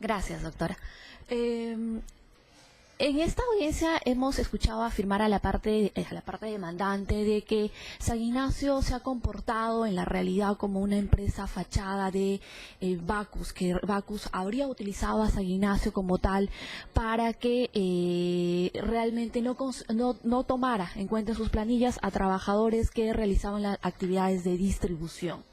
Gracias, doctora. En esta audiencia hemos escuchado afirmar a la parte demandante de que San Ignacio se ha comportado en la realidad como una empresa fachada de Bacus, que Bacus habría utilizado a San Ignacio como tal para que realmente no tomara en cuenta en sus planillas a trabajadores que realizaban las actividades de distribución.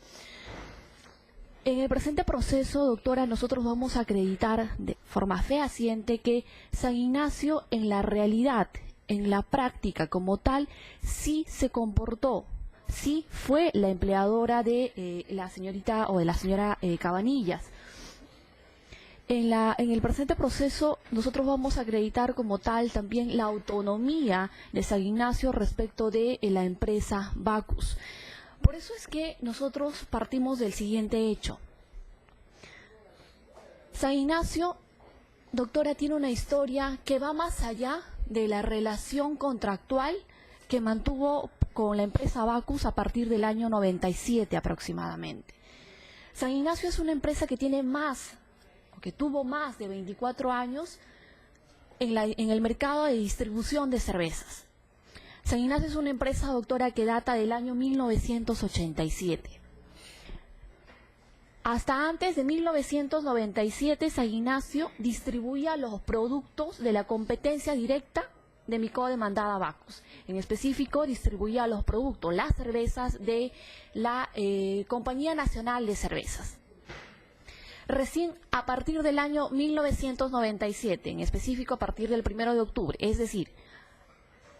En el presente proceso, doctora, nosotros vamos a acreditar de forma fehaciente que San Ignacio en la realidad, en la práctica como tal, sí se comportó, sí fue la empleadora de la señorita o de la señora Cabanillas. En el presente proceso nosotros vamos a acreditar como tal también la autonomía de San Ignacio respecto de la empresa Bacus. Por eso es que nosotros partimos del siguiente hecho. San Ignacio, doctora, tiene una historia que va más allá de la relación contractual que mantuvo con la empresa Bacus a partir del año 97 aproximadamente. San Ignacio es una empresa que tiene que tuvo más de 24 años en el mercado de distribución de cervezas. San Ignacio es una empresa, doctora, que data del año 1987. Hasta antes de 1997, San Ignacio distribuía los productos de la competencia directa de mi co-demandada Bacus. En específico, distribuía los productos, las cervezas de la Compañía Nacional de Cervezas. Recién a partir del año 1997, en específico a partir del 1 de octubre, es decir,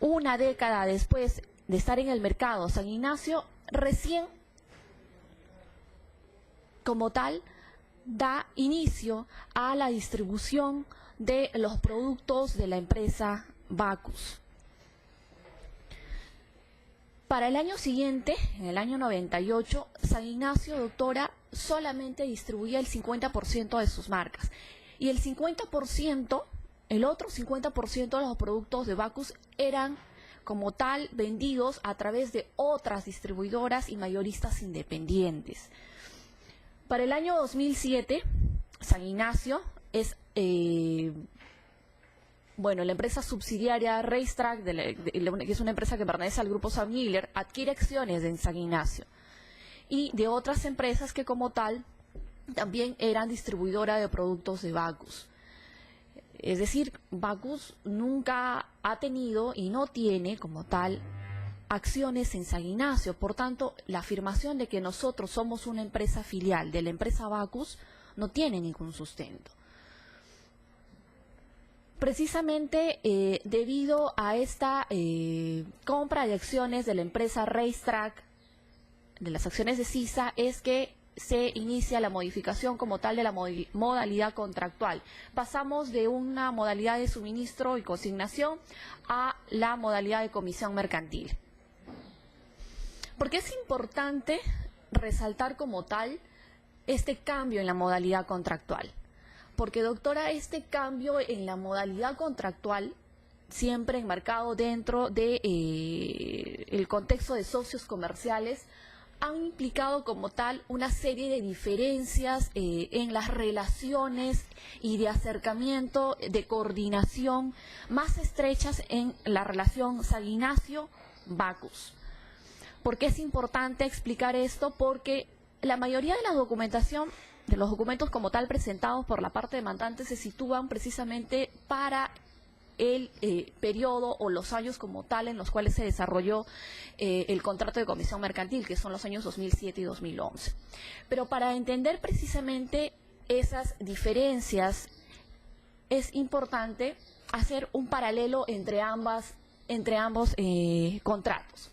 una década después de estar en el mercado, San Ignacio recién como tal da inicio a la distribución de los productos de la empresa Bacus. Para el año siguiente, en el año 98, San Ignacio, doctora, solamente distribuía el 50% de sus marcas. Y el 50%, el otro 50% de los productos de Bacus eran como tal vendidos a través de otras distribuidoras y mayoristas independientes. Para el año 2007, San Ignacio es la empresa subsidiaria Racetrack, que es una empresa que pertenece al grupo Sam Miller, adquiere acciones en San Ignacio y de otras empresas que como tal también eran distribuidora de productos de Bacus. Es decir, Bacus nunca ha tenido y no tiene como tal acciones en San Ignacio. Por tanto, la afirmación de que nosotros somos una empresa filial de la empresa Bacus no tiene ningún sustento. Precisamente debido a esta compra de acciones de la empresa Racetrack, de las acciones de CISA, es que se inicia la modificación como tal de la modalidad contractual. Pasamos de una modalidad de suministro y consignación a la modalidad de comisión mercantil. ¿Por qué es importante resaltar como tal este cambio en la modalidad contractual? Porque, doctora, este cambio en la modalidad contractual, siempre enmarcado dentro de el contexto de socios comerciales, han implicado como tal una serie de diferencias en las relaciones y de acercamiento, de coordinación más estrechas en la relación San Ignacio-Bacus. ¿Por qué es importante explicar esto? Porque la mayoría de la documentación, de los documentos como tal presentados por la parte demandante, se sitúan precisamente para el periodo o los años como tal en los cuales se desarrolló el contrato de comisión mercantil, que son los años 2007 y 2011. Pero para entender precisamente esas diferencias, es importante hacer un paralelo entre ambos contratos.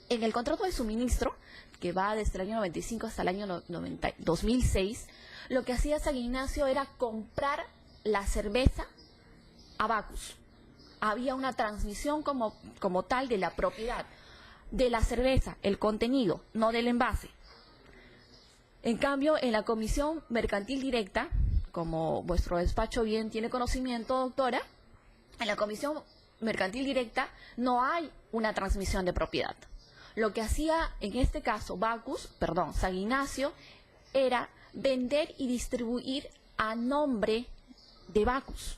En el contrato de suministro, que va desde el año 95 hasta el año 2006, lo que hacía San Ignacio era comprar la cerveza a Bacus. Había una transmisión como tal de la propiedad de la cerveza, el contenido, no del envase. En cambio, en la comisión mercantil directa, como vuestro despacho bien tiene conocimiento, doctora, en la comisión mercantil directa no hay una transmisión de propiedad. Lo que hacía en este caso San Ignacio, era vender y distribuir a nombre de Bacus.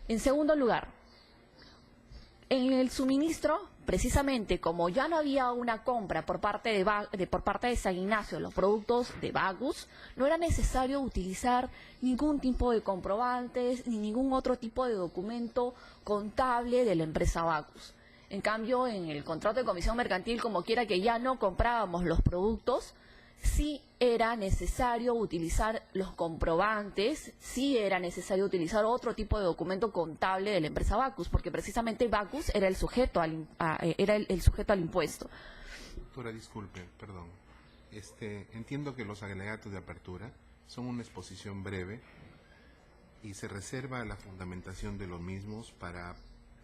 En segundo lugar, en el suministro, precisamente como ya no había una compra por parte de San Ignacio de los productos de Bacus, no era necesario utilizar ningún tipo de comprobantes ni ningún otro tipo de documento contable de la empresa Bacus. En cambio, en el contrato de comisión mercantil, como quiera que ya no comprábamos los productos, sí era necesario utilizar los comprobantes, sí era necesario utilizar otro tipo de documento contable de la empresa Bacus, porque precisamente Bacus era el sujeto el sujeto al impuesto. Doctora, disculpe, perdón. Entiendo que los alegatos de apertura son una exposición breve y se reserva la fundamentación de los mismos para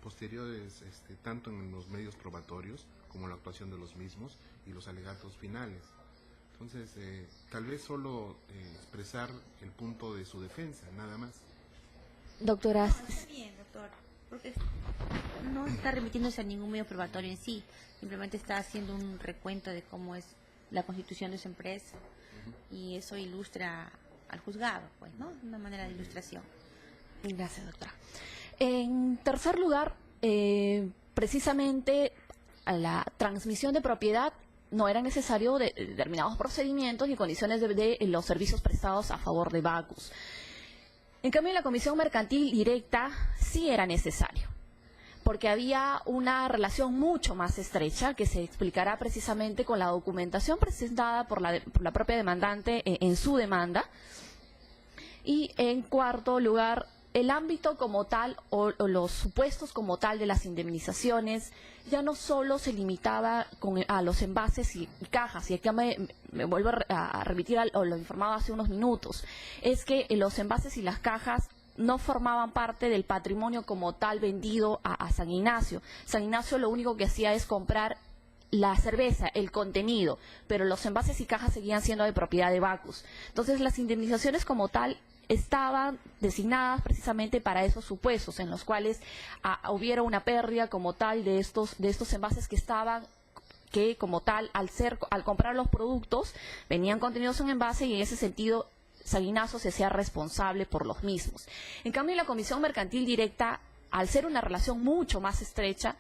posteriores, tanto en los medios probatorios como la actuación de los mismos y los alegatos finales. Entonces, tal vez solo expresar el punto de su defensa, nada más. Doctora. No, está bien, doctor, porque no está remitiéndose a ningún medio probatorio en sí, simplemente está haciendo un recuento de cómo es la constitución de su empresa y eso ilustra al juzgado, pues, ¿no? Una manera de ilustración. Gracias, doctora. En tercer lugar, precisamente a la transmisión de propiedad no era necesario determinados procedimientos y condiciones de los servicios prestados a favor de Bacus. En cambio, en la comisión mercantil directa sí era necesario, porque había una relación mucho más estrecha que se explicará precisamente con la documentación presentada por la propia demandante en su demanda. Y en cuarto lugar, el ámbito como tal o los supuestos como tal de las indemnizaciones ya no solo se limitaba a los envases y cajas, y aquí me vuelvo a remitir a lo informado hace unos minutos, es que los envases y las cajas no formaban parte del patrimonio como tal vendido a San Ignacio. San Ignacio lo único que hacía es comprar la cerveza, el contenido, pero los envases y cajas seguían siendo de propiedad de Bacus. Entonces las indemnizaciones como tal estaban designadas precisamente para esos supuestos en los cuales hubiera una pérdida como tal de estos envases que como tal al comprar los productos venían contenidos en envase y en ese sentido San Ignacio se hacía responsable por los mismos. En cambio, en la comisión mercantil directa, al ser una relación mucho más estrecha,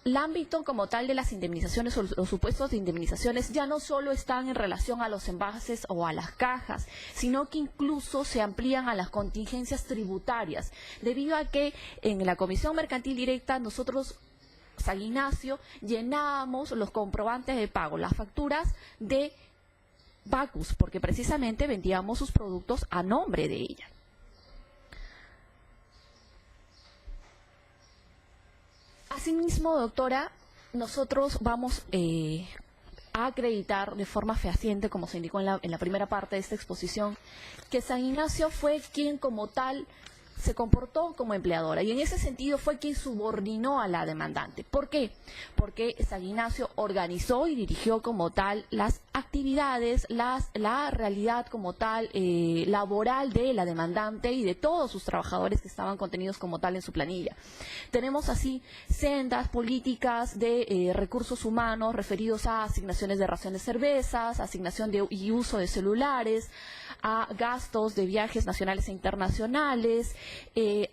el ámbito como tal de las indemnizaciones o los supuestos de indemnizaciones ya no solo están en relación a los envases o a las cajas, sino que incluso se amplían a las contingencias tributarias, debido a que en la comisión mercantil directa nosotros, San Ignacio, llenábamos los comprobantes de pago, las facturas de Bacus, porque precisamente vendíamos sus productos a nombre de ella. Asimismo, doctora, nosotros vamos a acreditar de forma fehaciente, como se indicó en la primera parte de esta exposición, que San Ignacio fue quien como tal se comportó como empleadora y en ese sentido fue quien subordinó a la demandante. ¿Por qué? Porque San Ignacio organizó y dirigió como tal las actividades, la realidad como tal laboral de la demandante y de todos sus trabajadores que estaban contenidos como tal en su planilla. Tenemos así sendas políticas de recursos humanos referidos a asignaciones de raciones de cervezas, asignación y uso de celulares, a gastos de viajes nacionales e internacionales,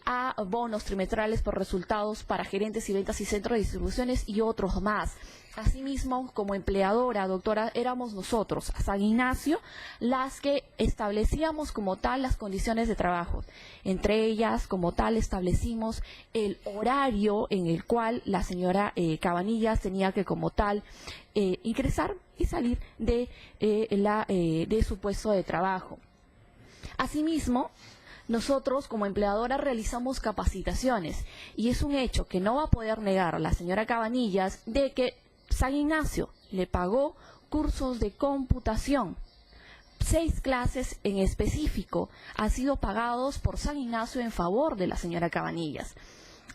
a bonos trimestrales por resultados para gerentes y ventas y centros de distribuciones y otros más. Asimismo, como empleadora, doctora, éramos nosotros, San Ignacio, las que establecíamos como tal las condiciones de trabajo. Entre ellas, como tal, establecimos el horario en el cual la señora Cabanillas tenía que como tal ingresar y salir de su puesto de trabajo. Asimismo, nosotros como empleadora realizamos capacitaciones y es un hecho que no va a poder negar la señora Cabanillas de que San Ignacio le pagó cursos de computación. 6 clases en específico han sido pagados por San Ignacio en favor de la señora Cabanillas.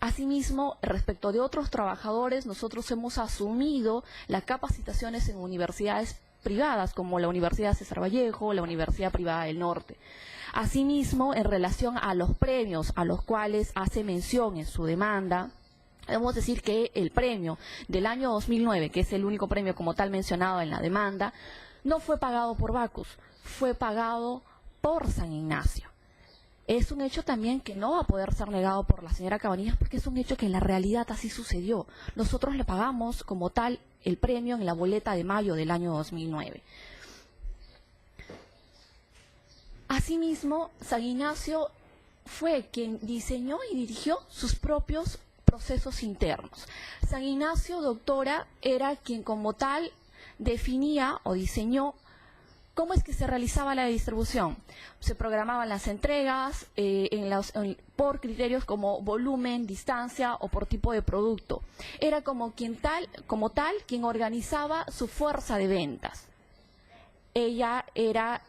Asimismo, respecto de otros trabajadores, nosotros hemos asumido las capacitaciones en universidades privadas como la Universidad César Vallejo, la Universidad Privada del Norte. Asimismo, en relación a los premios a los cuales hace mención en su demanda, debemos decir que el premio del año 2009, que es el único premio como tal mencionado en la demanda, no fue pagado por Bacus, fue pagado por San Ignacio. Es un hecho también que no va a poder ser negado por la señora Cabanillas, porque es un hecho que en la realidad así sucedió. Nosotros le pagamos como tal el premio en la boleta de mayo del año 2009. Asimismo, San Ignacio fue quien diseñó y dirigió sus propios procesos internos. San Ignacio, doctora, era quien como tal definía o diseñó cómo es que se realizaba la distribución. Se programaban las entregas por criterios como volumen, distancia o por tipo de producto. Era como quien organizaba su fuerza de ventas.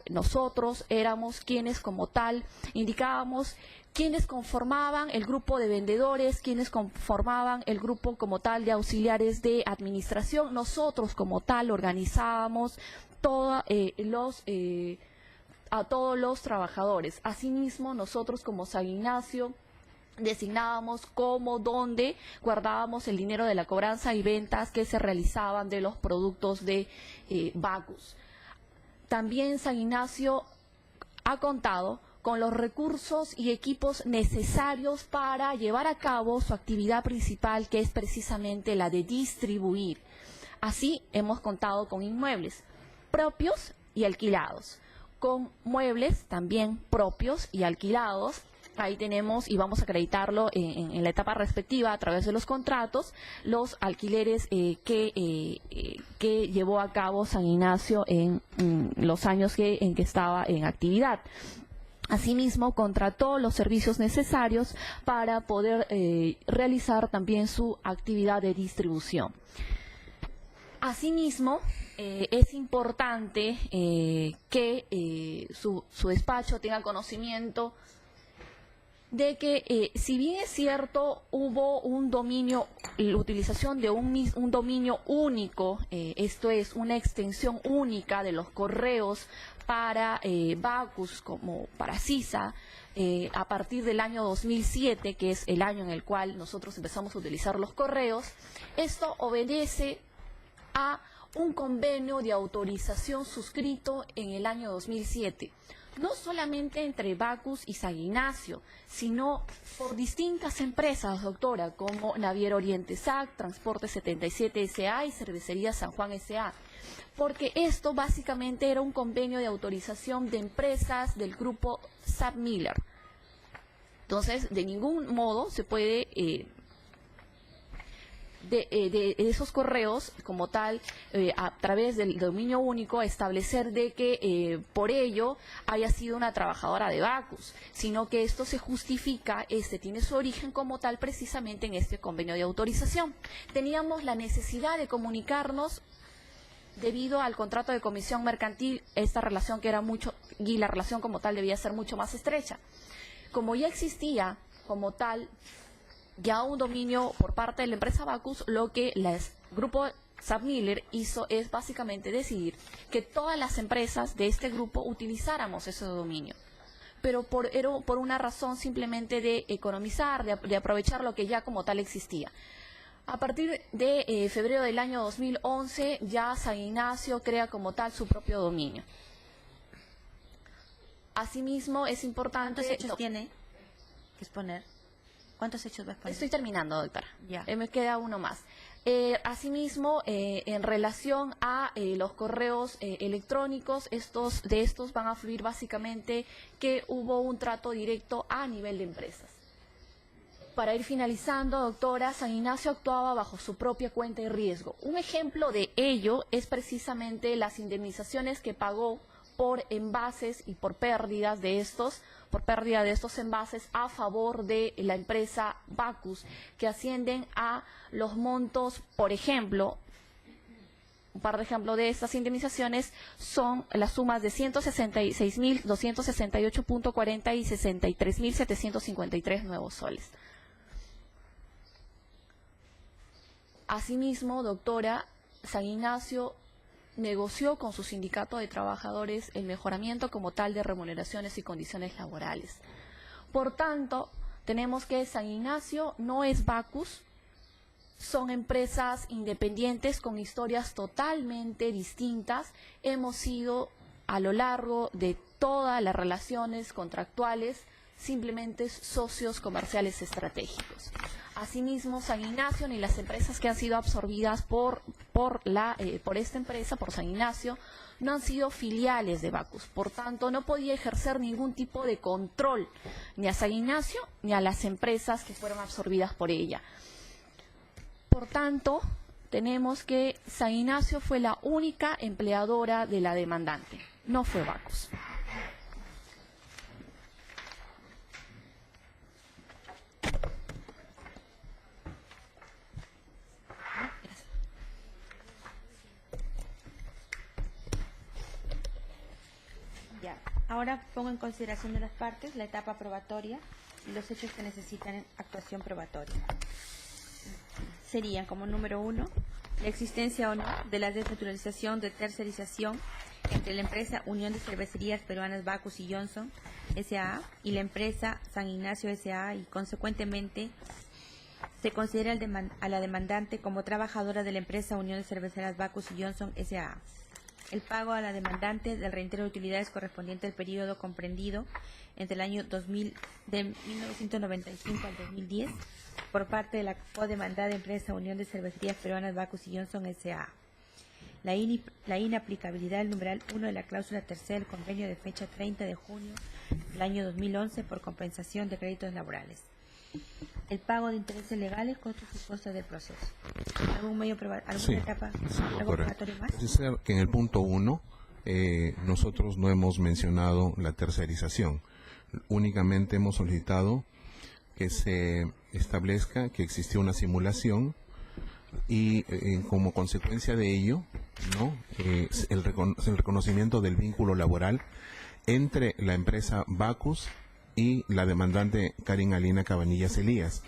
Nosotros éramos quienes como tal indicábamos quienes conformaban el grupo de vendedores, quienes conformaban el grupo como tal de auxiliares de administración. Nosotros como tal organizábamos a todos los trabajadores. Asimismo, nosotros como San Ignacio designábamos cómo, dónde guardábamos el dinero de la cobranza y ventas que se realizaban de los productos de Bacus. También San Ignacio ha contado con los recursos y equipos necesarios para llevar a cabo su actividad principal, que es precisamente la de distribuir. Así hemos contado con inmuebles propios y alquilados, con muebles también propios y alquilados. Ahí tenemos, y vamos a acreditarlo en la etapa respectiva a través de los contratos, los alquileres que llevó a cabo San Ignacio en los años en que estaba en actividad. Asimismo, contrató los servicios necesarios para poder realizar también su actividad de distribución. Asimismo, es importante que su despacho tenga conocimiento de que si bien es cierto hubo un dominio, la utilización de un dominio único, esto es una extensión única de los correos para Bacus como para CISA, a partir del año 2007, que es el año en el cual nosotros empezamos a utilizar los correos, esto obedece a un convenio de autorización suscrito en el año 2007. No solamente entre Bacus y San Ignacio, sino por distintas empresas, doctora, como Naviera Oriente SAC, Transporte 77 S.A. y Cervecería San Juan S.A., porque esto básicamente era un convenio de autorización de empresas del grupo SAP Miller. Entonces, de ningún modo se puede de esos correos como tal, a través del dominio único, establecer de que por ello haya sido una trabajadora de Bacus, sino que esto se justifica, tiene su origen como tal precisamente en este convenio de autorización. Teníamos la necesidad de comunicarnos debido al contrato de comisión mercantil, esta relación que era mucho, y la relación como tal debía ser mucho más estrecha. Como ya existía como tal ya un dominio por parte de la empresa Bacus, lo que el grupo SAP Miller hizo es básicamente decidir que todas las empresas de este grupo utilizáramos ese dominio, pero por una razón simplemente de economizar, de aprovechar lo que ya como tal existía. A partir de febrero del año 2011 ya San Ignacio crea como tal su propio dominio. Asimismo es importante... ¿Cuántos hechos tiene que exponer? ¿Cuántos hechos va a exponer? Estoy terminando, doctora. Ya. Me queda uno más. Asimismo, en relación a los correos electrónicos, de estos van a fluir básicamente que hubo un trato directo a nivel de empresas. Para ir finalizando, doctora, San Ignacio actuaba bajo su propia cuenta y riesgo. Un ejemplo de ello es precisamente las indemnizaciones que pagó por envases y por pérdida de estos envases a favor de la empresa Bacus, que ascienden a los montos, por ejemplo, un par de ejemplos de estas indemnizaciones son las sumas de 166.268.40 y 63.753 nuevos soles. Asimismo, doctora, San Ignacio negoció con su sindicato de trabajadores el mejoramiento como tal de remuneraciones y condiciones laborales. Por tanto, tenemos que San Ignacio no es Bacus, son empresas independientes con historias totalmente distintas. Hemos sido a lo largo de todas las relaciones contractuales, simplemente socios comerciales estratégicos. Asimismo, San Ignacio ni las empresas que han sido absorbidas por esta empresa, por San Ignacio, no han sido filiales de Bacus. Por tanto, no podía ejercer ningún tipo de control ni a San Ignacio ni a las empresas que fueron absorbidas por ella. Por tanto, tenemos que San Ignacio fue la única empleadora de la demandante, no fue Bacus. Ya. Ahora pongo en consideración de las partes la etapa probatoria y los hechos que necesitan actuación probatoria. Serían como número 1, la existencia o no de la desnaturalización de tercerización entre la empresa Unión de Cervecerías Peruanas Bacus y Johnson S.A. y la empresa San Ignacio S.A. y consecuentemente se considera a la demandante como trabajadora de la empresa Unión de Cerveceras Bacus y Johnson S.A. El pago a la demandante del reintegro de utilidades correspondiente al periodo comprendido entre el año 1995 al 2010 por parte de la codemandada empresa Unión de Cervecerías Peruanas Bacus y Johnson S.A. La inaplicabilidad del numeral 1 de la cláusula tercera del convenio de fecha 30 de junio del año 2011 por compensación de créditos laborales. El pago de intereses legales, costos y costas del proceso. ¿Alguna etapa probatoria más? Parece que en el punto 1 nosotros no hemos mencionado la tercerización. Únicamente hemos solicitado que se establezca que existió una simulación y como consecuencia de ello, ¿no? El reconocimiento del vínculo laboral entre la empresa Bacus y la demandante Karin Alina Cabanillas Elías.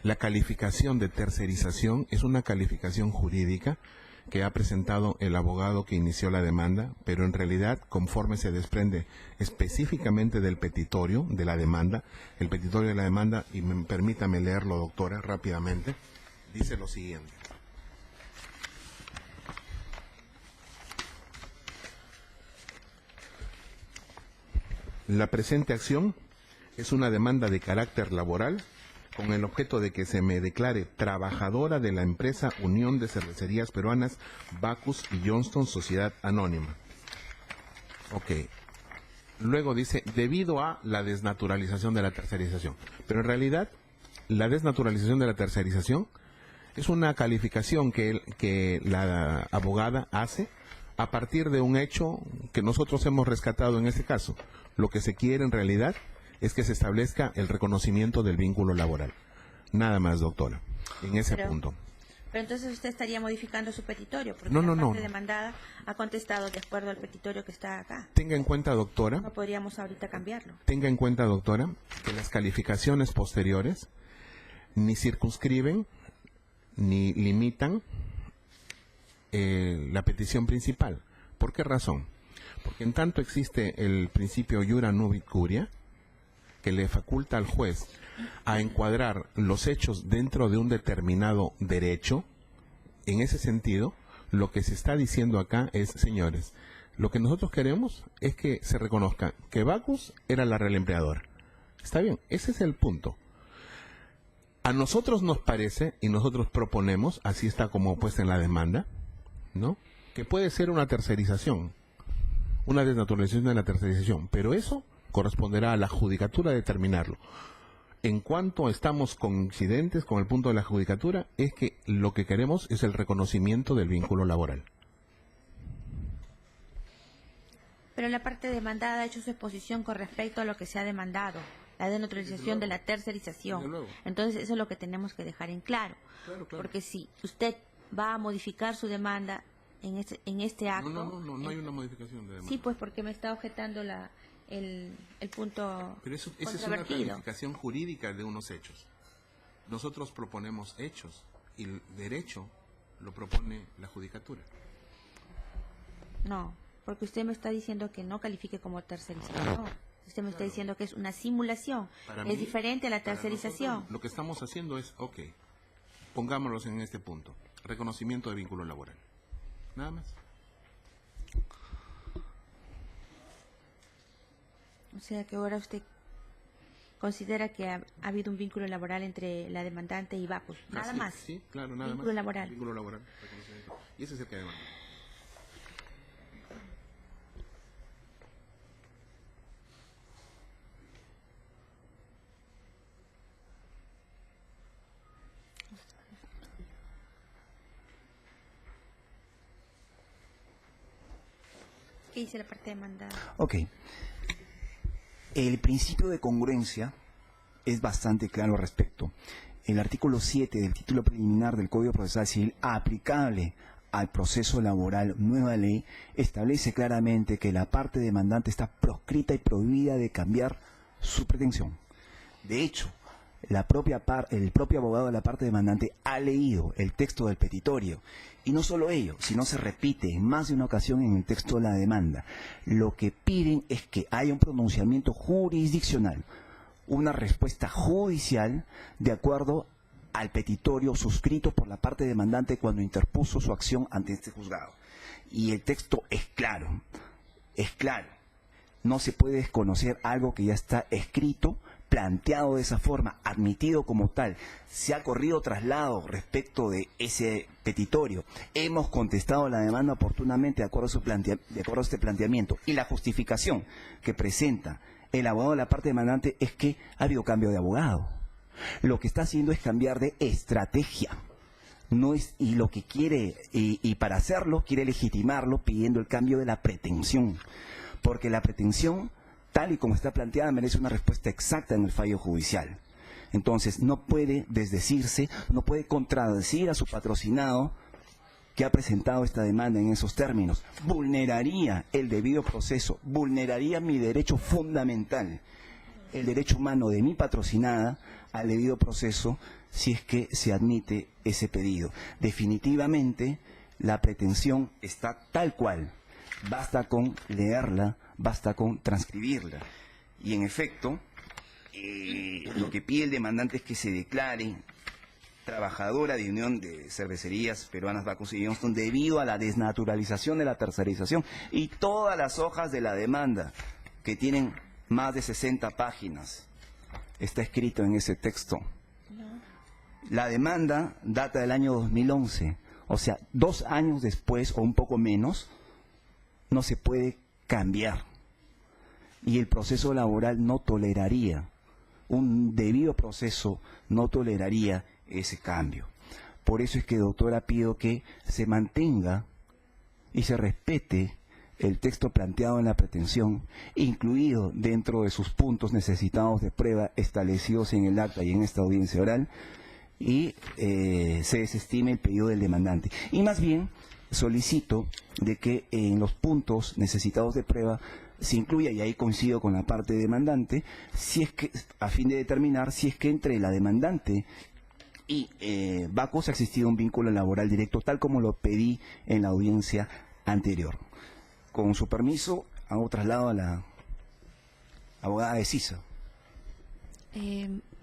La calificación de tercerización es una calificación jurídica que ha presentado el abogado que inició la demanda, pero en realidad, conforme se desprende específicamente del petitorio de la demanda, el petitorio de la demanda, y permítame leerlo, doctora, rápidamente, dice lo siguiente. La presente acción es una demanda de carácter laboral con el objeto de que se me declare trabajadora de la empresa Unión de Cervecerías Peruanas Bacus y Johnston Sociedad Anónima. Ok. Luego dice, debido a la desnaturalización de la tercerización. Pero en realidad, la desnaturalización de la tercerización es una calificación que la abogada hace a partir de un hecho que nosotros hemos rescatado en este caso. Lo que se quiere en realidad es que se establezca el reconocimiento del vínculo laboral. Nada más, doctora, en ese punto. Pero entonces usted estaría modificando su petitorio, porque la parte demandada ha contestado de acuerdo al petitorio que está acá. Tenga en cuenta, doctora. No podríamos ahorita cambiarlo. Tenga en cuenta, doctora, que las calificaciones posteriores ni circunscriben ni limitan la petición principal. ¿Por qué razón? Porque en tanto existe el principio iura nubit curia, que le faculta al juez a encuadrar los hechos dentro de un determinado derecho. En ese sentido, lo que se está diciendo acá es, señores, lo que nosotros queremos es que se reconozca que Bacus era la real empleadora. Está bien, ese es el punto. A nosotros nos parece, y nosotros proponemos, así está como puesta en la demanda, ¿no?, que puede ser una tercerización, una desnaturalización de la tercerización, pero eso corresponderá a la judicatura determinarlo. En cuanto estamos coincidentes con el punto de la judicatura, es que lo que queremos es el reconocimiento del vínculo laboral. Pero la parte demandada ha hecho su exposición con respecto a lo que se ha demandado, la desnaturalización de la tercerización. Entonces eso es lo que tenemos que dejar en claro. Claro. Porque si usted va a modificar su demanda en este acto... No hay una modificación de demanda. Sí, pues porque me está objetando el punto. Pero esa es una calificación jurídica de unos hechos. Nosotros proponemos hechos y el derecho lo propone la judicatura. No, porque usted me está diciendo que no califique como tercerización. Usted me está diciendo que es una simulación. Es diferente a la tercerización. Nosotros, lo que estamos haciendo es, pongámoslos en este punto. Reconocimiento de vínculo laboral. Nada más. sea que ahora usted considera que ha habido un vínculo laboral entre la demandante y Bacus, nada Así, más. Sí, claro, nada Vínculo más. laboral. Vínculo laboral. Reconocimiento. Y ese es el que demanda. ¿Qué dice la parte demandada? Ok. El principio de congruencia es bastante claro al respecto. El artículo 7 del título preliminar del Código Procesal Civil aplicable al proceso laboral, nueva ley, establece claramente que la parte demandante está proscrita y prohibida de cambiar su pretensión. De hecho, el propio abogado de la parte demandante ha leído el texto del petitorio. Y no solo ello, sino se repite en más de una ocasión en el texto de la demanda. Lo que piden es que haya un pronunciamiento jurisdiccional, una respuesta judicial de acuerdo al petitorio suscrito por la parte demandante cuando interpuso su acción ante este juzgado. Y el texto es claro, es claro. No se puede desconocer algo que ya está escrito, planteado de esa forma, admitido como tal. Se ha corrido traslado respecto de ese petitorio. Hemos contestado la demanda oportunamente de acuerdo a este planteamiento. Y la justificación que presenta el abogado de la parte demandante es que ha habido cambio de abogado. Lo que está haciendo es cambiar de estrategia. No es, y lo que quiere, y para hacerlo, quiere legitimarlo pidiendo el cambio de la pretensión. Porque la pretensión, tal y como está planteada, merece una respuesta exacta en el fallo judicial. Entonces, no puede desdecirse, no puede contradecir a su patrocinado que ha presentado esta demanda en esos términos. Vulneraría el debido proceso, vulneraría mi derecho fundamental, el derecho humano de mi patrocinada al debido proceso, si es que se admite ese pedido. Definitivamente, la pretensión está tal cual. Basta con leerla, basta con transcribirla. Y en efecto, lo que pide el demandante es que se declare trabajadora de Unión de Cervecerías Peruanas Bacus y Johnston debido a la desnaturalización de la tercerización y todas las hojas de la demanda, que tienen más de 60 páginas. Está escrito en ese texto. La demanda data del año 2011, o sea, 2 años después o un poco menos, no se puede cambiar. Y el proceso laboral no toleraría, un debido proceso no toleraría ese cambio. Por eso es que, doctora, pido que se mantenga y se respete el texto planteado en la pretensión, incluido dentro de sus puntos necesitados de prueba establecidos en el acta y en esta audiencia oral, y se desestime el pedido del demandante. Y más bien, solicito de que en los puntos necesitados de prueba se incluya, y ahí coincido con la parte demandante, si es que, a fin de determinar si es que entre la demandante y Bacus ha existido un vínculo laboral directo, tal como lo pedí en la audiencia anterior. Con su permiso, hago traslado a la abogada de CISA.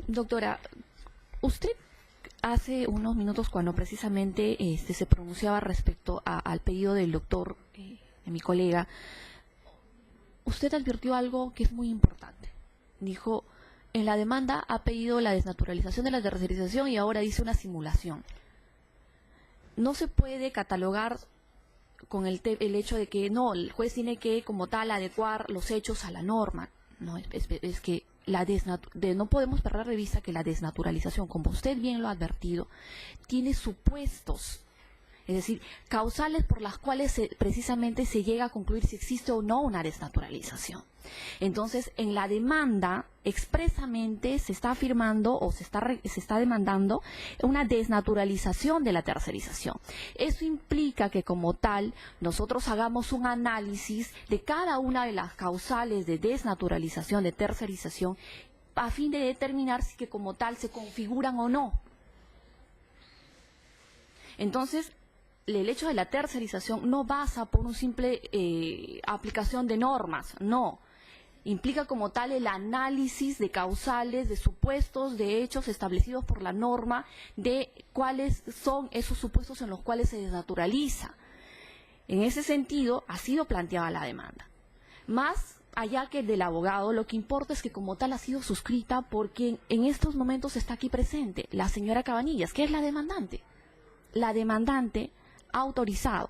Doctora, usted hace unos minutos, cuando precisamente se pronunciaba respecto al pedido del doctor, de mi colega, usted advirtió algo que es muy importante. Dijo, en la demanda ha pedido la desnaturalización de la tercerización y ahora dice una simulación. No se puede catalogar con el hecho de que no, el juez tiene que como tal adecuar los hechos a la norma. No, es que no podemos perder de vista que la desnaturalización, como usted bien lo ha advertido, tiene supuestos, es decir, causales por las cuales precisamente se llega a concluir si existe o no una desnaturalización. Entonces, en la demanda expresamente se está afirmando o se está demandando una desnaturalización de la tercerización. Eso implica que como tal nosotros hagamos un análisis de cada una de las causales de desnaturalización, de tercerización, a fin de determinar si que como tal se configuran o no. Entonces, el hecho de la tercerización no basa por un simple aplicación de normas, no. Implica como tal el análisis de causales, de supuestos, de hechos establecidos por la norma, de cuáles son esos supuestos en los cuales se desnaturaliza. En ese sentido, ha sido planteada la demanda. Más allá que del abogado, lo que importa es que como tal ha sido suscrita porque en estos momentos está aquí presente la señora Cabanillas, que es la demandante. La demandante ha autorizado,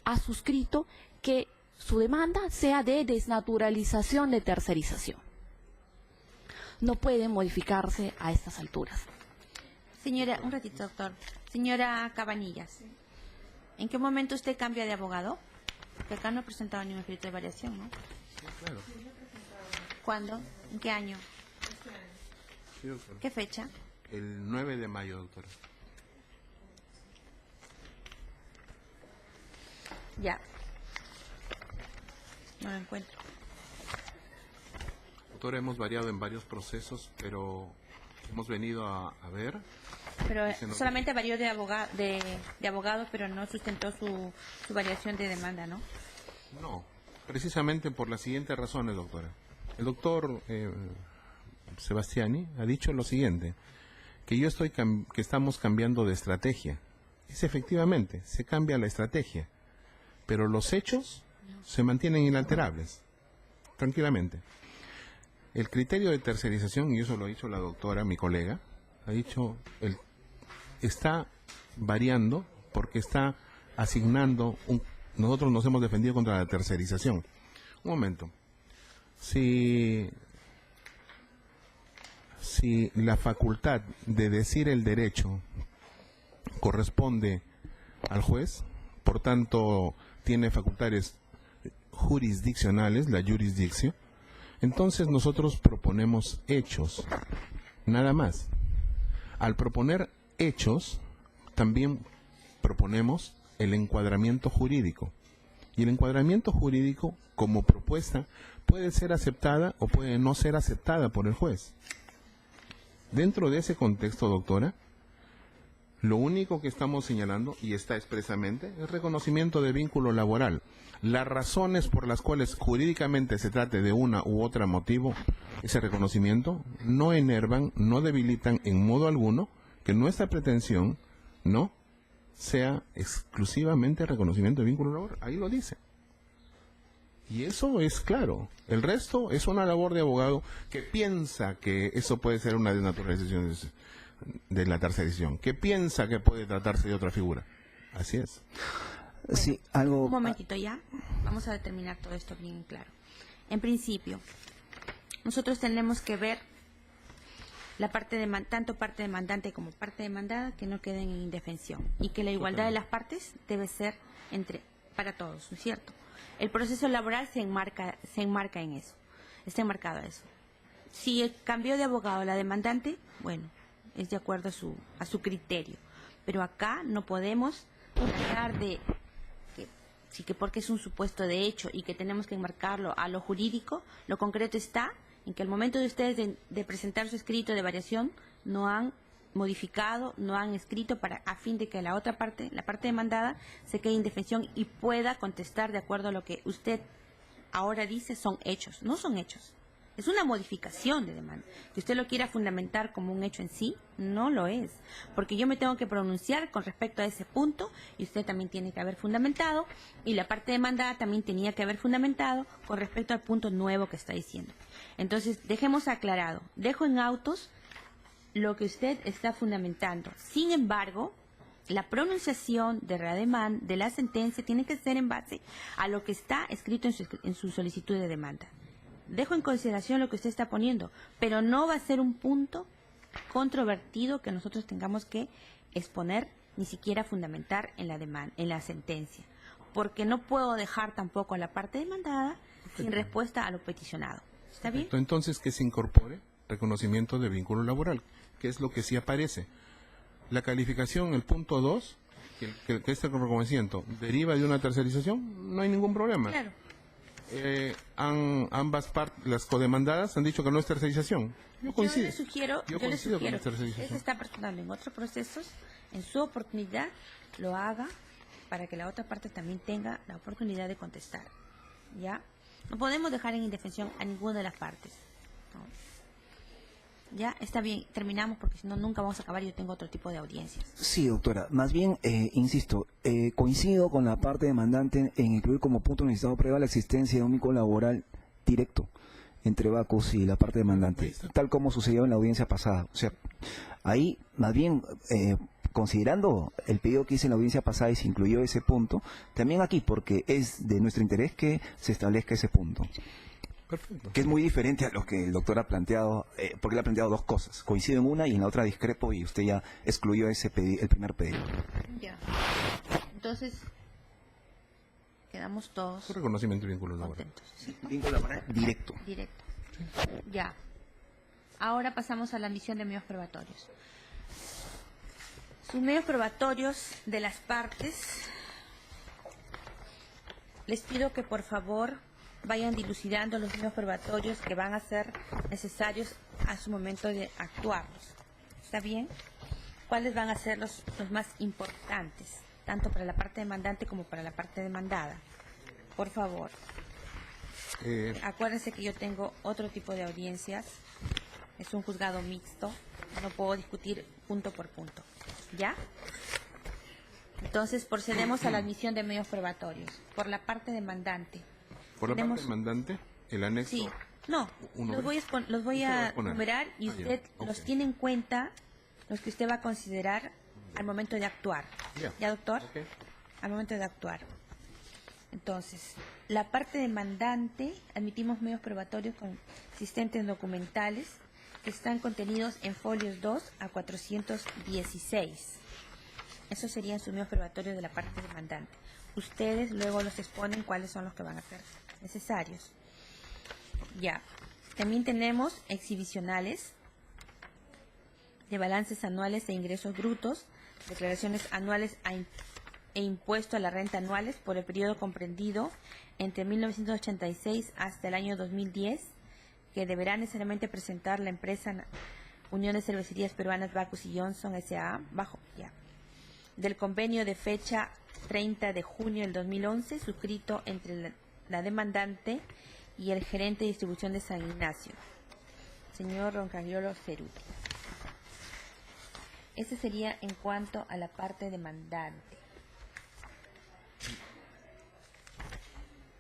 ha suscrito que su demanda sea de desnaturalización de tercerización. No puede modificarse a estas alturas. Señora, un ratito, doctor. Señora Cabanillas, ¿en qué momento usted cambia de abogado? Porque acá no ha presentado ningún escrito de variación, ¿no? Sí, claro. ¿Cuándo? ¿En qué año? Sí, doctor. ¿Qué fecha? El 9 de mayo, doctora. Ya. No lo encuentro. Doctora, hemos variado en varios procesos, pero hemos venido a ver. Pero Dice, no, solamente varió de abogado, pero no sustentó su variación de demanda, ¿no? No, precisamente por las siguientes razones, doctora. El doctor Sebastiani ha dicho lo siguiente, que que estamos cambiando de estrategia. Es efectivamente, se cambia la estrategia, pero los hechos se mantienen inalterables, tranquilamente. El criterio de tercerización, y eso lo ha dicho la doctora, mi colega, ha dicho, está variando porque está asignando nosotros nos hemos defendido contra la tercerización. Un momento. Si la facultad de decir el derecho corresponde al juez, por tanto tiene facultades jurisdiccionales, la jurisdicción, entonces nosotros proponemos hechos, nada más. Al proponer hechos, también proponemos el encuadramiento jurídico. Y el encuadramiento jurídico, como propuesta, puede ser aceptada o puede no ser aceptada por el juez. Dentro de ese contexto, doctora, lo único que estamos señalando, y está expresamente, es reconocimiento de vínculo laboral. Las razones por las cuales jurídicamente se trate de una u otra motivo, ese reconocimiento, no enervan, no debilitan en modo alguno que nuestra pretensión no sea exclusivamente reconocimiento de vínculo laboral. Ahí lo dice. Y eso es claro. El resto es una labor de abogado que piensa que eso puede ser una desnaturalización de la tercerización, que piensa que puede tratarse de otra figura. Así es. Sí, algo... Un momentito ya. Vamos a determinar todo esto bien claro. En principio, nosotros tenemos que ver la parte tanto parte demandante como parte demandada que no queden en indefensión y que la igualdad de las partes debe ser para todos, ¿no es cierto? El proceso laboral se enmarca en eso, está enmarcado a eso. Si cambió de abogado la demandante, bueno, es de acuerdo a su criterio, pero acá no podemos tratar de que porque es un supuesto de hecho y que tenemos que enmarcarlo a lo jurídico, lo concreto está en que al momento de ustedes de presentar su escrito de variación no han modificado, no han escrito a fin de que la otra parte, la parte demandada, se quede en indefensión y pueda contestar de acuerdo a lo que usted ahora dice son hechos. No son hechos. Es una modificación de demanda. Que usted lo quiera fundamentar como un hecho en sí, no lo es. Porque yo me tengo que pronunciar con respecto a ese punto y usted también tiene que haber fundamentado y la parte demandada también tenía que haber fundamentado con respecto al punto nuevo que está diciendo. Entonces, dejemos aclarado. Dejo en autos lo que usted está fundamentando. Sin embargo, la pronunciación de la sentencia tiene que ser en base a lo que está escrito en su solicitud de demanda. Dejo en consideración lo que usted está poniendo, pero no va a ser un punto controvertido que nosotros tengamos que exponer, ni siquiera fundamentar en la sentencia, porque no puedo dejar tampoco a la parte demandada sin respuesta a lo peticionado. ¿Está bien? Entonces, que se incorpore reconocimiento de vínculo laboral, que es lo que sí aparece. La calificación, el punto 2, que este reconocimiento deriva de una tercerización, no hay ningún problema. Claro. Ambas partes, las codemandadas, han dicho que no es tercerización. Yo coincido. le sugiero con la usted tercerización. está personal en otros procesos, en su oportunidad lo haga para que la otra parte también tenga la oportunidad de contestar. ¿Ya? No podemos dejar en indefensión a ninguna de las partes. ¿No? Ya, está bien, terminamos porque si no nunca vamos a acabar, yo tengo otro tipo de audiencias. Sí, doctora. Más bien, insisto, coincido con la parte demandante en incluir como punto necesitado prueba la existencia de un vínculo laboral directo entre Bacus y la parte demandante, tal como sucedió en la audiencia pasada. O sea, ahí, más bien, considerando el pedido que hice en la audiencia pasada y se incluyó ese punto, también aquí, porque es de nuestro interés que se establezca ese punto. Perfecto. Que es muy diferente a lo que el doctor ha planteado, porque él ha planteado dos cosas. Coincido en una y en la otra discrepo, y usted ya excluyó el primer pedido. Ya. Entonces, quedamos todos Su reconocimiento y vínculo laboral. contentos. ¿Sí? Vínculo laboral directo. Directo. Ya. Ahora pasamos a la admisión de medios probatorios. Sus medios probatorios de las partes, les pido que por favor vayan dilucidando los medios probatorios que van a ser necesarios a su momento de actuarlos. ¿Está bien? ¿Cuáles van a ser los más importantes, tanto para la parte demandante como para la parte demandada? Por favor. Acuérdense que yo tengo otro tipo de audiencias, es un juzgado mixto, no puedo discutir punto por punto. ¿Ya? Entonces procedemos a la admisión de medios probatorios. Por la parte demandante. Por la tenemos- parte demandante, el anexo. Sí, no, Uno los B. voy Usted lo va a a poner. numerar y Ah, ya, usted ok. los tiene en cuenta, los que usted va a considerar al momento de actuar. Ya. ¿Ya, doctor? Ok. Al momento de actuar. Entonces, la parte demandante, admitimos medios probatorios consistentes en documentales que están contenidos en folios 2 a 416. Esos serían sus medios probatorios de la parte demandante. Ustedes luego los exponen cuáles son los que van a ser necesarios. Ya. También tenemos exhibicionales de balances anuales e ingresos brutos, declaraciones anuales e impuesto a la renta anuales por el periodo comprendido entre 1986 hasta el año 2010, que deberá necesariamente presentar la empresa Unión de Cervecerías Peruanas Bacus y Johnson S.A. bajo ya. Del convenio de fecha 30 de junio del 2011, suscrito entre la demandante y el gerente de distribución de San Ignacio, señor Roncagliolo Ceruti. Ese sería en cuanto a la parte demandante.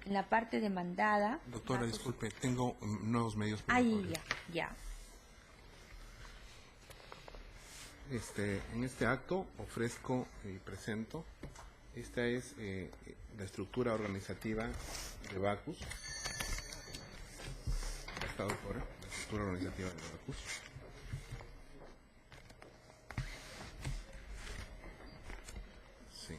En la parte demandada... Doctora, Bacus- disculpe, tengo nuevos medios Ahí, probatorios. ya. En este acto ofrezco y presento, esta es la estructura organizativa de Bacus. Esta, doctora, la estructura organizativa de Bacus. Sí.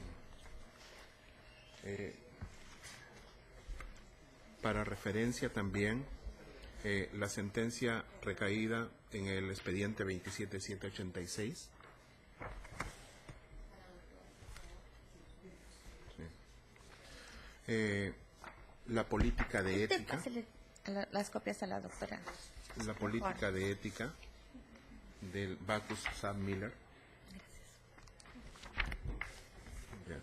Para referencia también, la sentencia recaída en el expediente 27786. Sí. La política de Usted ética, pásele las copias a la doctora. la política de ética del Bacus Sam Miller. Bien.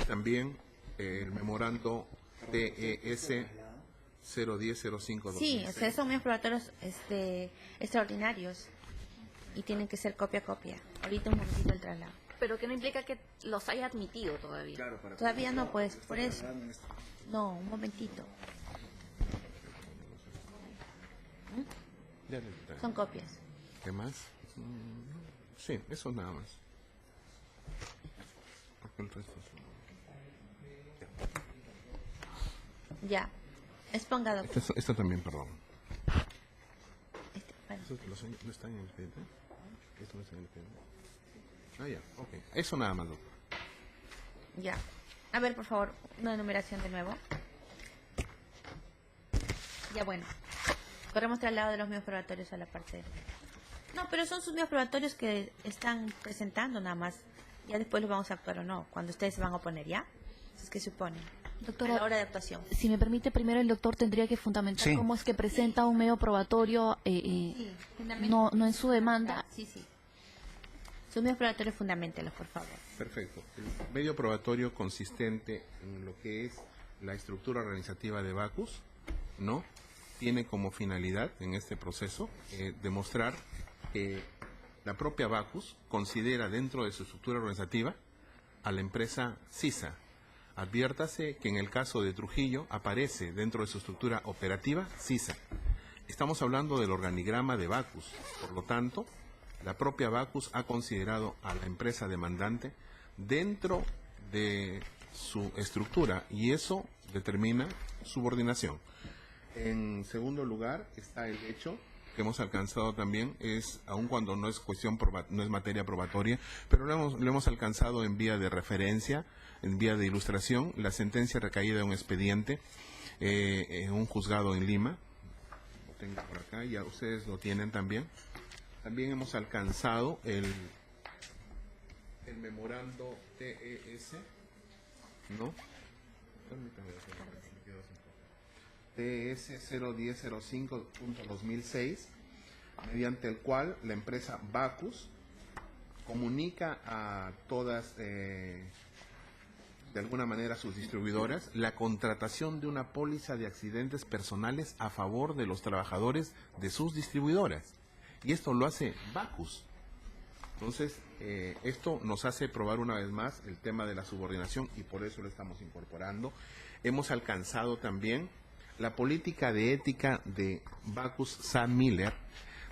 También el memorando TES 01005. Sí, son medios probatorios extraordinarios y tienen que ser copia a copia. Ahorita un momentito el traslado. Pero que no implica que los haya admitido todavía. Todavía no, pues, por eso. No, un momentito. Ya le- Son copias. ¿Qué más? Sí, eso nada más. Porque el resto son- Ya. Exponga, doctor. Esto también, perdón. Bueno, ¿Esto no está en el expediente? ¿Esto no está en el expediente? Ah, ya, ok. Eso nada más, doctor. ya. A ver, por favor, una enumeración de nuevo. Ya, bueno. Corremos traslado de los medios probatorios a la parte de... No, pero son sus medios probatorios que están presentando nada más. Ya después los vamos a actuar o no, cuando ustedes se van a oponer, ¿ya? Es que se oponen. Doctora, A la hora de actuación. si me permite, primero el doctor tendría que fundamentar Sí. cómo es que presenta un medio probatorio, no en su demanda. Sí, sí. Sus medios probatorios fundamentelos, por favor. Perfecto. El medio probatorio consistente en lo que es la estructura organizativa de Bacus, ¿no? Tiene como finalidad en este proceso demostrar que la propia Bacus considera dentro de su estructura organizativa a la empresa CISA. Adviértase que en el caso de Trujillo aparece dentro de su estructura operativa CISA. Estamos hablando del organigrama de Bacus. Por lo tanto, la propia Bacus ha considerado a la empresa demandante dentro de su estructura y eso determina subordinación. En segundo lugar está el hecho que hemos alcanzado también, es aun cuando no es no es materia probatoria, pero lo hemos alcanzado en vía de referencia, en vía de ilustración, la sentencia recaída en un expediente en un juzgado en Lima. Lo tengo por acá, ya ustedes lo tienen también. También hemos alcanzado el memorando TES, ¿no? Permítame, TS 01005.2006, mediante el cual la empresa Bacus comunica a todas, de alguna manera, sus distribuidoras, la contratación de una póliza de accidentes personales a favor de los trabajadores de sus distribuidoras. Y esto lo hace Bacus. Entonces, esto nos hace probar una vez más el tema de la subordinación y por eso lo estamos incorporando. Hemos alcanzado también la política de ética de Bacus Sam Miller,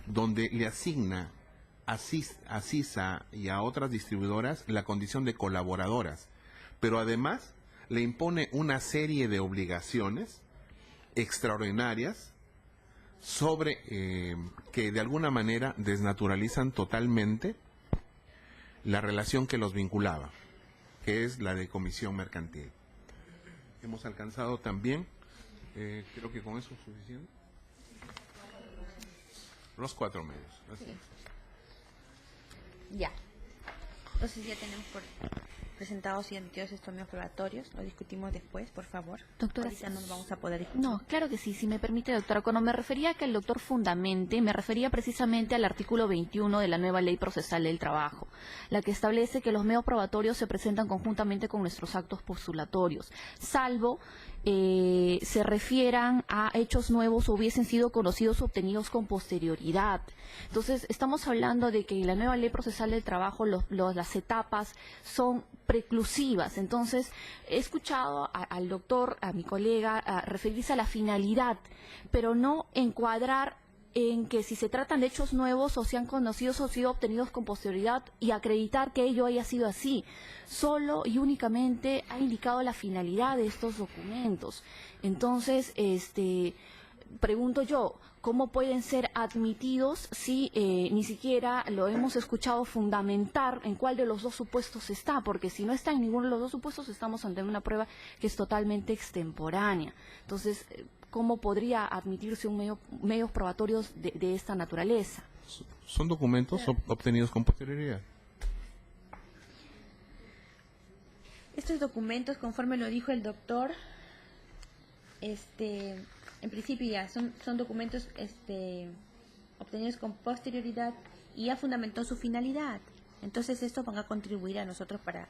donde le asigna a CISA y a otras distribuidoras la condición de colaboradoras, pero además le impone una serie de obligaciones extraordinarias sobre que de alguna manera desnaturalizan totalmente la relación que los vinculaba, que es la de comisión mercantil. Hemos alcanzado también, creo que con eso es suficiente, los 4 medios. Así. Sí. Ya. Entonces ya tenemos presentados y admitidos estos medios probatorios. Lo discutimos después, por favor. Doctora, ahorita no nos vamos a poder discutir. no, claro que sí, si me permite, doctora. Cuando me refería a que el doctor fundamente, me refería precisamente al artículo 21 de la nueva Ley Procesal del Trabajo, la que establece que los medios probatorios se presentan conjuntamente con nuestros actos postulatorios, salvo se refieran a hechos nuevos o hubiesen sido conocidos o obtenidos con posterioridad. Entonces, estamos hablando de que en la nueva Ley Procesal del Trabajo las etapas son preclusivas. Entonces, he escuchado al doctor, a mi colega, referirse a la finalidad, pero no encuadrar en que si se tratan de hechos nuevos o sean conocidos o sido obtenidos con posterioridad y acreditar que ello haya sido así. Solo y únicamente ha indicado la finalidad de estos documentos. Entonces, pregunto yo, ¿cómo pueden ser admitidos si ni siquiera lo hemos escuchado fundamentar en cuál de los dos supuestos está? Porque si no está en ninguno de los dos supuestos, estamos ante una prueba que es totalmente extemporánea. Entonces, ¿cómo podría admitirse medios probatorios de esta naturaleza? Son documentos obtenidos con posterioridad. Estos documentos, conforme lo dijo el doctor, en principio ya son documentos obtenidos con posterioridad y ya fundamentó su finalidad. Entonces esto van a contribuir a nosotros para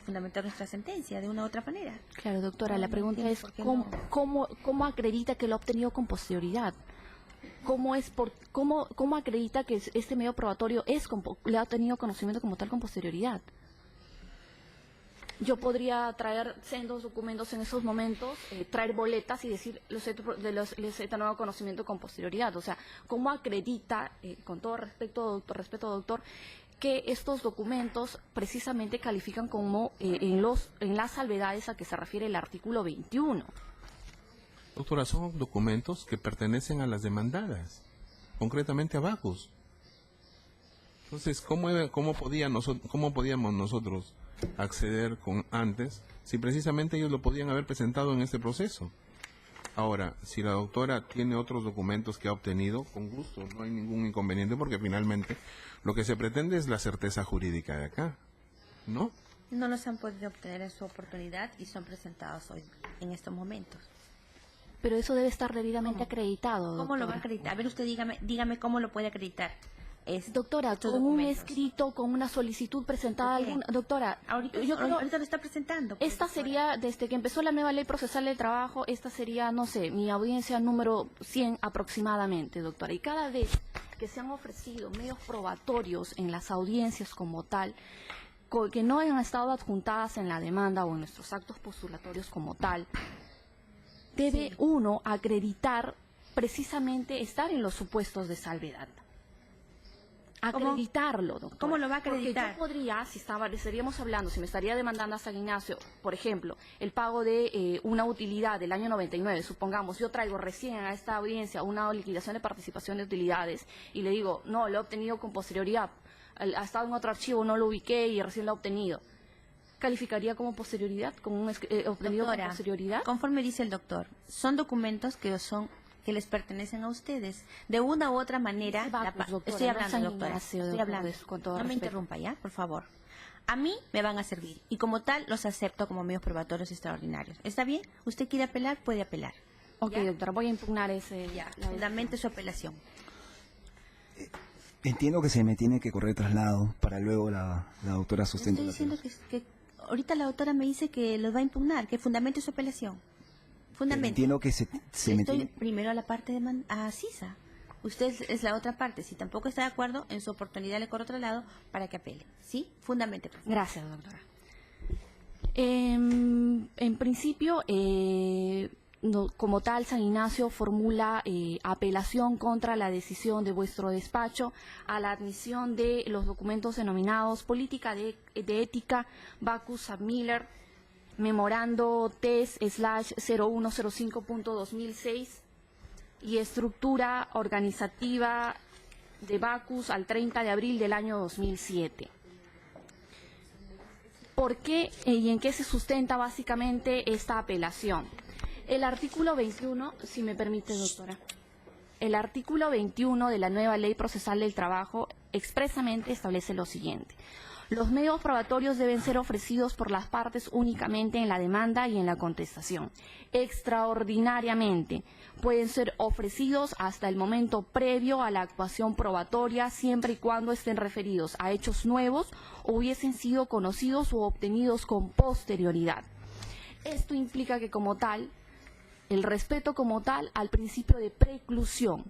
fundamentar nuestra sentencia de una u otra manera. Claro, doctora, No, la no pregunta entiendo es por qué ¿cómo acredita que lo ha obtenido con posterioridad? ¿Cómo acredita que este medio probatorio le ha tenido conocimiento como tal con posterioridad? Yo podría traer sendos documentos en esos momentos, traer boletas y decir les he tenido conocimiento con posterioridad. O sea, ¿cómo acredita, con todo respeto, doctor, que estos documentos precisamente califican como en las salvedades a que se refiere el artículo 21? Doctora, son documentos que pertenecen a las demandadas, concretamente a Bacus. Entonces, ¿cómo podíamos nosotros acceder antes si precisamente ellos lo podían haber presentado en este proceso? Ahora, si la doctora tiene otros documentos que ha obtenido, con gusto, no hay ningún inconveniente porque finalmente lo que se pretende es la certeza jurídica de acá, ¿no? No los han podido obtener en su oportunidad y son presentados hoy, en estos momentos. Pero eso debe estar debidamente acreditado. ¿Cómo lo va a doctora. acreditar? A ver, usted dígame cómo lo puede acreditar. Doctora, Estos con un documentos. escrito, con una solicitud presentada ¿Por qué? alguna... Doctora, Ahorita lo está presentando. pues, esta doctora. sería, desde que empezó la nueva Ley Procesal del Trabajo, esta sería, no sé, mi audiencia número 100 aproximadamente, doctora. Y cada vez que se han ofrecido medios probatorios en las audiencias como tal, que no hayan estado adjuntadas en la demanda o en nuestros actos postulatorios como tal, debe uno acreditar precisamente estar en los supuestos de salvedad. Acreditarlo, doctor. ¿Cómo lo va a acreditar? Porque yo podría, estaríamos hablando, si me estaría demandando a San Ignacio, por ejemplo, el pago de una utilidad del año 99, supongamos, yo traigo recién a esta audiencia una liquidación de participación de utilidades y le digo, no, lo he obtenido con posterioridad, ha estado en otro archivo, no lo ubiqué y recién lo he obtenido. ¿Calificaría como posterioridad, como un obtenido Doctora, con posterioridad? conforme dice el doctor, son documentos que les pertenecen a ustedes. De una u otra manera, Doctora, estoy no hablando, San doctora, Ignacio, estoy hablando. con todo No me respeto. interrumpa, ¿ya? Por favor. A mí me van a servir y como tal los acepto como medios probatorios extraordinarios. ¿Está bien? ¿Usted quiere apelar? Puede apelar. Ok, ¿Ya? doctora, voy a impugnar ese... Ya, la- fundamente su apelación. Entiendo que se me tiene que correr traslado para luego la doctora sustente Estoy la diciendo apelación. que ahorita la doctora me dice que los va a impugnar, que fundamente su apelación. Pero Fundamente. entiendo que se me Estoy tiene... primero a la parte de a CISA. Usted es la otra parte. Si tampoco está de acuerdo, en su oportunidad le corro otro lado para que apele. ¿Sí? Fundamente, por favor. Gracias, doctora. En principio, como tal, San Ignacio formula apelación contra la decisión de vuestro despacho a la admisión de los documentos denominados Política de Ética Bacus ab Miller, Memorando TES/0105.2006 y Estructura Organizativa de Bacus al 30 de abril del año 2007. ¿Por qué y en qué se sustenta básicamente esta apelación? El artículo 21, si me permite, doctora. El artículo 21 de la nueva Ley Procesal del Trabajo expresamente establece lo siguiente. Los medios probatorios deben ser ofrecidos por las partes únicamente en la demanda y en la contestación. Extraordinariamente, pueden ser ofrecidos hasta el momento previo a la actuación probatoria, siempre y cuando estén referidos a hechos nuevos o hubiesen sido conocidos u obtenidos con posterioridad. Esto implica que como tal, el respeto como tal al principio de preclusión.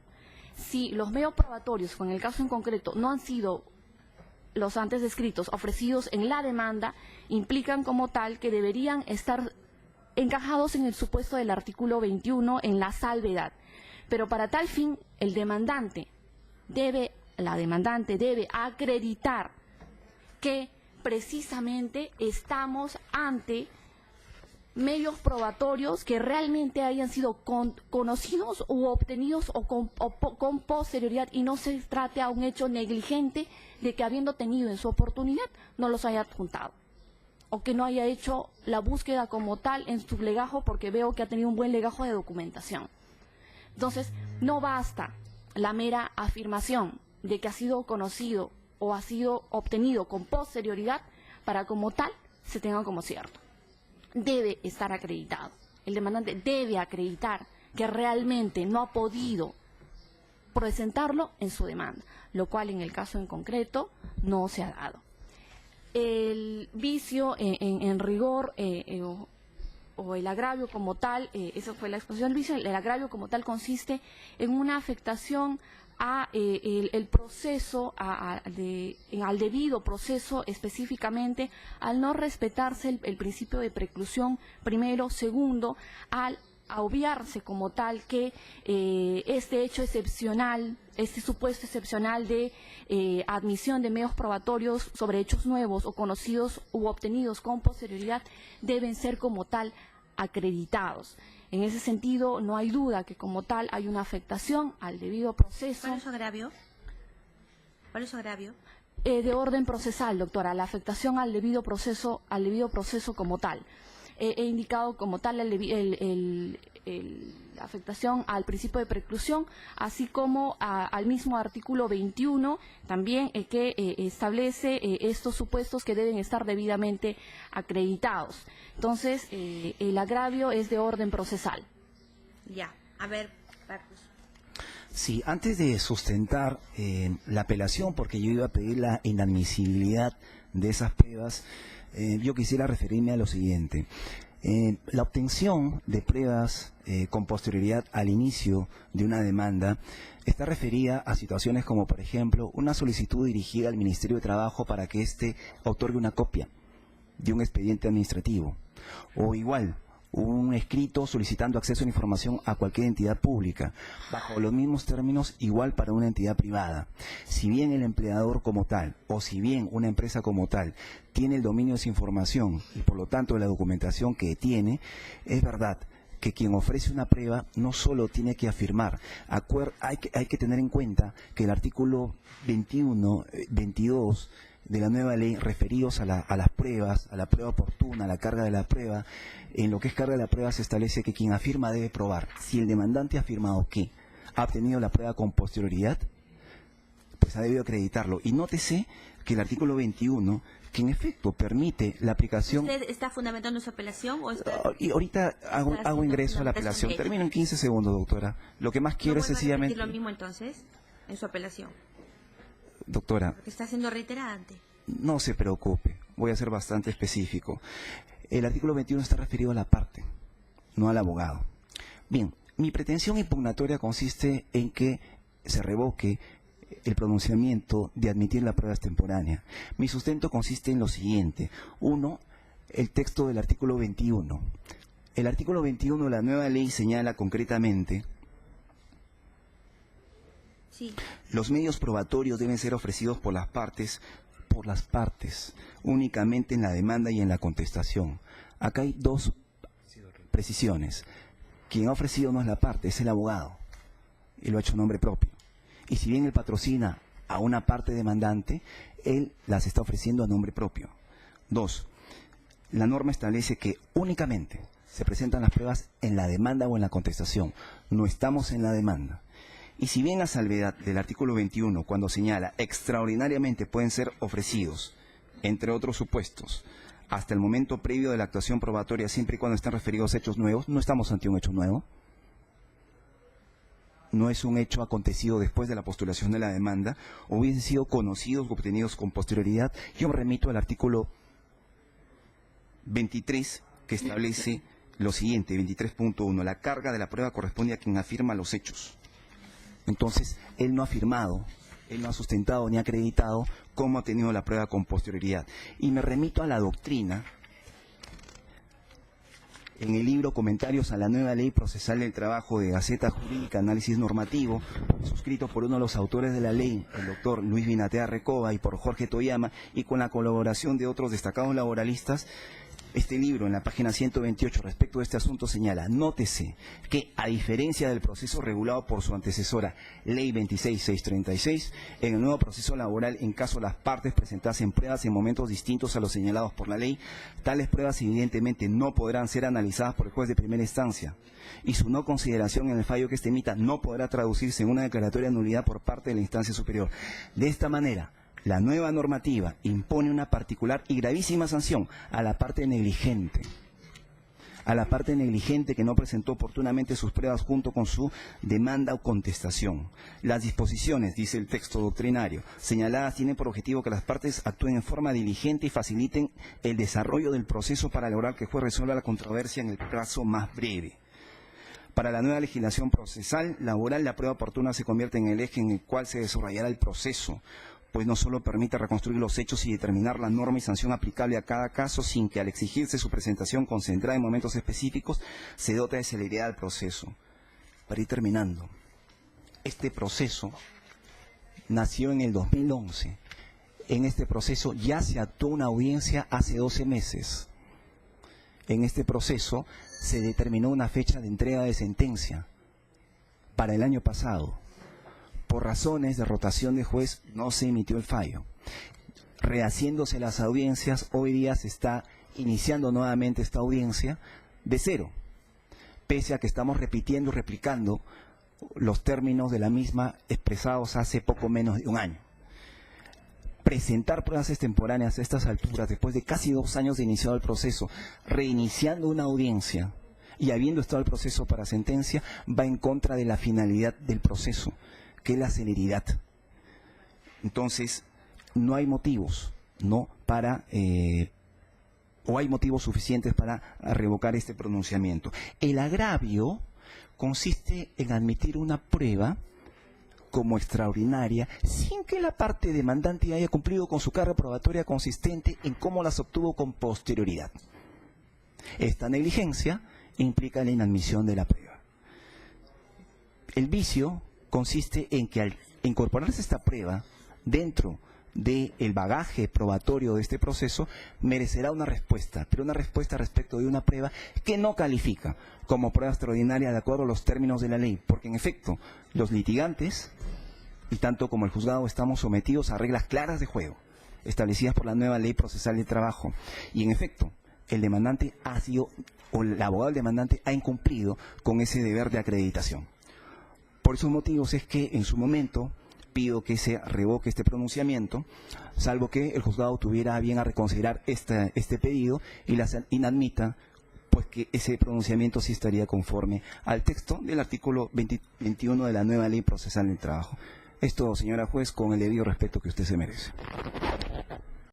Si los medios probatorios, con el caso en concreto, no han sido los antes descritos ofrecidos en la demanda, implican como tal que deberían estar encajados en el supuesto del artículo 21 en la salvedad. Pero para tal fin, la demandante debe acreditar que precisamente estamos ante medios probatorios que realmente hayan sido conocidos u obtenidos con posterioridad y no se trate a un hecho negligente de que habiendo tenido en su oportunidad no los haya adjuntado o que no haya hecho la búsqueda como tal en su legajo porque veo que ha tenido un buen legajo de documentación. Entonces, no basta la mera afirmación de que ha sido conocido o ha sido obtenido con posterioridad para como tal se tenga como cierto. Debe estar acreditado. El demandante debe acreditar que realmente no ha podido presentarlo en su demanda, lo cual en el caso en concreto no se ha dado. El vicio en rigor o el agravio como tal, esa fue la exposición del vicio, el agravio como tal consiste en una afectación a el proceso, al debido proceso específicamente, al no respetarse el principio de preclusión, primero, segundo, al obviarse como tal que este hecho excepcional, este supuesto excepcional de admisión de medios probatorios sobre hechos nuevos o conocidos u obtenidos con posterioridad deben ser como tal acreditados. En ese sentido, no hay duda que como tal hay una afectación al debido proceso. ¿Cuál es su agravio? ¿Cuál es su agravio? De orden procesal, doctora, la afectación al debido proceso como tal. He indicado como tal la afectación al principio de preclusión, así como al mismo artículo 21 también que establece estos supuestos que deben estar debidamente acreditados. Entonces, el agravio es de orden procesal. Ya, a ver, Marcos. Sí, antes de sustentar la apelación, porque yo iba a pedir la inadmisibilidad de esas pruebas, yo quisiera referirme a lo siguiente. La obtención de pruebas con posterioridad al inicio de una demanda está referida a situaciones como, por ejemplo, una solicitud dirigida al Ministerio de Trabajo para que éste otorgue una copia de un expediente administrativo, o igual, un escrito solicitando acceso a la información a cualquier entidad pública, bajo los mismos términos, igual para una entidad privada. Si bien el empleador como tal, o si bien una empresa como tal, tiene el dominio de esa información y por lo tanto de la documentación que tiene, es verdad que quien ofrece una prueba no solo tiene que afirmar, hay que tener en cuenta que el artículo 21, 22 de la nueva ley referidos a las pruebas, a la prueba oportuna, a la carga de la prueba, en lo que es carga de la prueba se establece que quien afirma debe probar. Si el demandante ha afirmado que ha obtenido la prueba con posterioridad, pues ha debido acreditarlo. Y nótese que el artículo 21, que en efecto permite la aplicación... ¿Usted está fundamentando su apelación o está...? Y ahorita hago ingreso a la apelación. Termino en 15 segundos, doctora. Lo que más quiero es sencillamente... ¿No vuelve a repetir lo mismo entonces en su apelación? Doctora, Porque está siendo reiterante. no se preocupe, voy a ser bastante específico. El artículo 21 está referido a la parte, no al abogado. Bien, mi pretensión impugnatoria consiste en que se revoque el pronunciamiento de admitir la prueba extemporánea. Mi sustento consiste en lo siguiente. Uno, el texto del artículo 21. El artículo 21 de la nueva ley señala concretamente: Sí. los medios probatorios deben ser ofrecidos por las partes, únicamente en la demanda y en la contestación. Acá hay dos precisiones. Quien ha ofrecido no es la parte, es el abogado, y lo ha hecho en nombre propio. Y si bien él patrocina a una parte demandante, él las está ofreciendo a nombre propio. Dos, la norma establece que únicamente se presentan las pruebas en la demanda o en la contestación. No estamos en la demanda. Y si bien la salvedad del artículo 21, cuando señala extraordinariamente pueden ser ofrecidos, entre otros supuestos, hasta el momento previo de la actuación probatoria, siempre y cuando estén referidos a hechos nuevos, no estamos ante un hecho nuevo. No es un hecho acontecido después de la postulación de la demanda, o hubiesen sido conocidos o obtenidos con posterioridad. Yo me remito al artículo 23, que establece lo siguiente, 23.1, la carga de la prueba corresponde a quien afirma los hechos. Entonces, él no ha afirmado, él no ha sustentado ni ha acreditado cómo ha tenido la prueba con posterioridad. Y me remito a la doctrina, en el libro Comentarios a la Nueva Ley Procesal del Trabajo de Gaceta Jurídica, Análisis Normativo, suscrito por uno de los autores de la ley, el doctor Luis Binatea Recoba, y por Jorge Toyama, y con la colaboración de otros destacados laboralistas. Este libro, en la página 128, respecto a este asunto, señala: nótese que, a diferencia del proceso regulado por su antecesora, Ley 26636, en el nuevo proceso laboral, en caso las partes presentasen pruebas en momentos distintos a los señalados por la ley, tales pruebas evidentemente no podrán ser analizadas por el juez de primera instancia, y su no consideración en el fallo que éste emita no podrá traducirse en una declaratoria de nulidad por parte de la instancia superior. De esta manera, la nueva normativa impone una particular y gravísima sanción a la parte negligente. A la parte negligente que no presentó oportunamente sus pruebas junto con su demanda o contestación. Las disposiciones, dice el texto doctrinario, señaladas tienen por objetivo que las partes actúen en forma diligente y faciliten el desarrollo del proceso para lograr que el juez resuelva la controversia en el plazo más breve. Para la nueva legislación procesal laboral, la prueba oportuna se convierte en el eje en el cual se desarrollará el proceso, pues no solo permite reconstruir los hechos y determinar la norma y sanción aplicable a cada caso, sin que al exigirse su presentación concentrada en momentos específicos, se dote de celeridad al proceso. Para ir terminando, este proceso nació en el 2011. En este proceso ya se actuó una audiencia hace 12 meses. En este proceso se determinó una fecha de entrega de sentencia para el año pasado. Por razones de rotación de juez no se emitió el fallo. Rehaciéndose las audiencias, hoy día se está iniciando nuevamente esta audiencia de cero, pese a que estamos repitiendo y replicando los términos de la misma expresados hace poco menos de un año. Presentar pruebas extemporáneas a estas alturas, después de casi 2 años de iniciado el proceso, reiniciando una audiencia y habiendo estado el proceso para sentencia, va en contra de la finalidad del proceso, que es la celeridad. Entonces, no hay motivos, ¿no?, para o hay motivos suficientes para revocar este pronunciamiento. El agravio consiste en admitir una prueba como extraordinaria sin que la parte demandante haya cumplido con su carga probatoria consistente en cómo las obtuvo con posterioridad. Esta negligencia implica la inadmisión de la prueba. El vicio consiste en que al incorporarse esta prueba dentro del bagaje probatorio de este proceso, merecerá una respuesta, pero una respuesta respecto de una prueba que no califica como prueba extraordinaria de acuerdo a los términos de la ley, porque en efecto, los litigantes, y tanto como el juzgado, estamos sometidos a reglas claras de juego, establecidas por la nueva Ley Procesal del Trabajo, y en efecto, el demandante ha sido, o el abogado del demandante ha incumplido con ese deber de acreditación. Por esos motivos es que en su momento pido que se revoque este pronunciamiento, salvo que el juzgado tuviera a bien a reconsiderar este pedido y la inadmita, pues que ese pronunciamiento sí estaría conforme al texto del artículo 21 de la nueva Ley Procesal del Trabajo. Esto, señora juez, con el debido respeto que usted se merece.